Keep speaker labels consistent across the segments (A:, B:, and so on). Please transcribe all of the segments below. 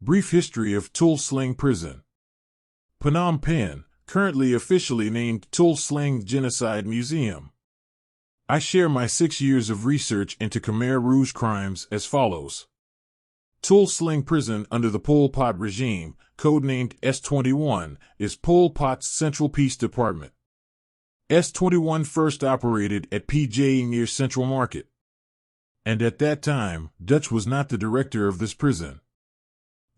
A: Brief history of Tuol Sleng Prison. Phnom Penh, currently officially named Tuol Sleng Genocide Museum. I share my 6 years of research into Khmer Rouge crimes as follows. Tuol Sleng Prison under the Pol Pot regime, codenamed S-21, is Pol Pot's Central Peace Department. S-21 first operated at PJ near Central Market. And at that time, Dutch was not the director of this prison.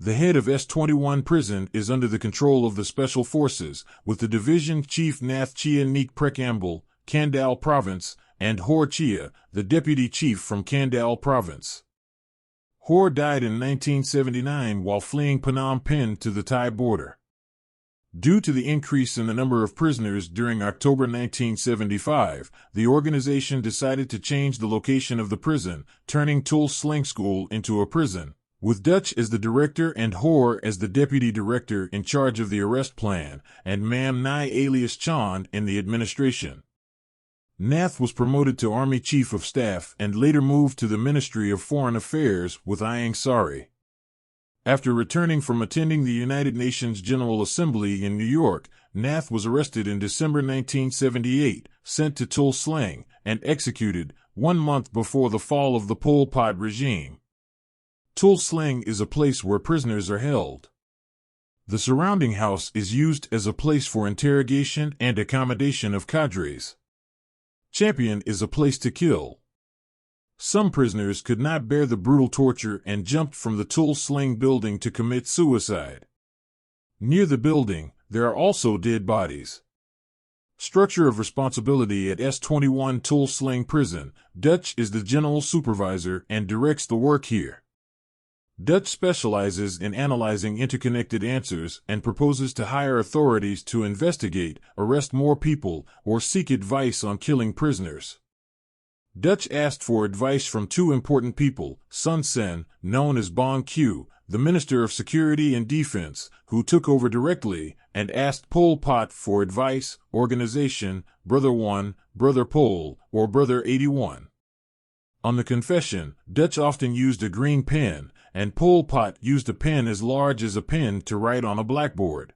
A: The head of S-21 prison is under the control of the Special Forces, with the division chief Nath Chia Neek Prekambal, Kandal Province, and Hor Chia, the deputy chief from Kandal Province. Hor died in 1979 while fleeing Phnom Penh to the Thai border. Due to the increase in the number of prisoners during October 1975, the organization decided to change the location of the prison, turning Tuol Sleng School into a prison, with Dutch as the director and Hor as the deputy director in charge of the arrest plan, and Mam Nai alias Chand in the administration. Nath was promoted to Army Chief of Staff and later moved to the Ministry of Foreign Affairs with Ieng Sari. After returning from attending the United Nations General Assembly in New York, Nath was arrested in December 1978, sent to Tuol Sleng, and executed 1 month before the fall of the Pol Pot regime. Tuol Sleng is a place where prisoners are held. The surrounding house is used as a place for interrogation and accommodation of cadres. Champion is a place to kill. Some prisoners could not bear the brutal torture and jumped from the Tuol Sleng building to commit suicide. Near the building, there are also dead bodies. Structure of responsibility at S-21 Tuol Sleng Prison. Dutch is the general supervisor and directs the work here. Dutch specializes in analyzing interconnected answers and proposes to hire authorities to investigate, arrest more people, or seek advice on killing prisoners. Dutch asked for advice from 2 important people, Son Sen, known as Bong Q, the Minister of Security and Defense, who took over directly, and asked Pol Pot for advice, organization, Brother 1, Brother Pol, or Brother 81. On the confession, Dutch often used a green pen, and Pol Pot used a pen as large as a pen to write on a blackboard.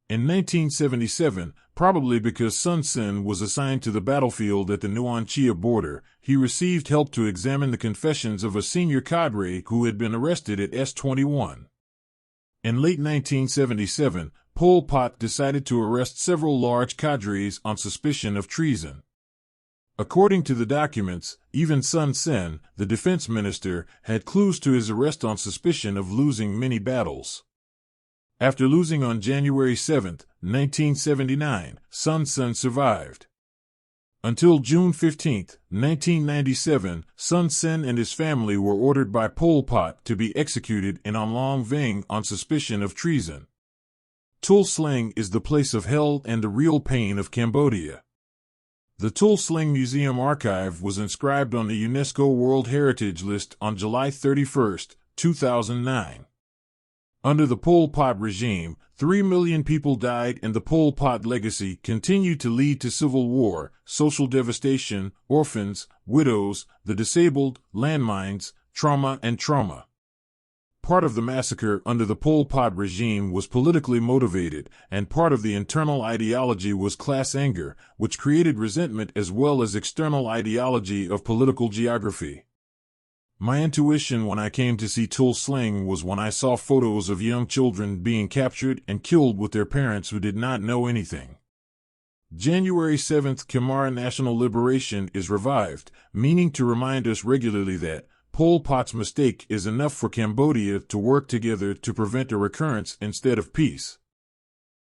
A: In 1977, probably because Son Sen was assigned to the battlefield at the Nuon Chea border, he received help to examine the confessions of a senior cadre who had been arrested at S-21. In late 1977, Pol Pot decided to arrest several large cadres on suspicion of treason. According to the documents, even Son Sen, the defense minister, had clues to his arrest on suspicion of losing many battles. After losing on January 7, 1979, Son Sen survived. Until June 15, 1997, Son Sen and his family were ordered by Pol Pot to be executed in An Long Veng on suspicion of treason. Tuol Sleng is the place of hell and the real pain of Cambodia. The Tuol Sleng Museum archive was inscribed on the UNESCO World Heritage List on July 31, 2009. Under the Pol Pot regime, 3 million people died, and the Pol Pot legacy continued to lead to civil war, social devastation, orphans, widows, the disabled, landmines, trauma. Part of the massacre under the Pol Pot regime was politically motivated, and part of the internal ideology was class anger, which created resentment as well as external ideology of political geography. My intuition when I came to see Tuol Sleng was when I saw photos of young children being captured and killed with their parents who did not know anything. January 7th Khmer National Liberation is revived, meaning to remind us regularly that Pol Pot's mistake is enough for Cambodia to work together to prevent a recurrence instead of peace.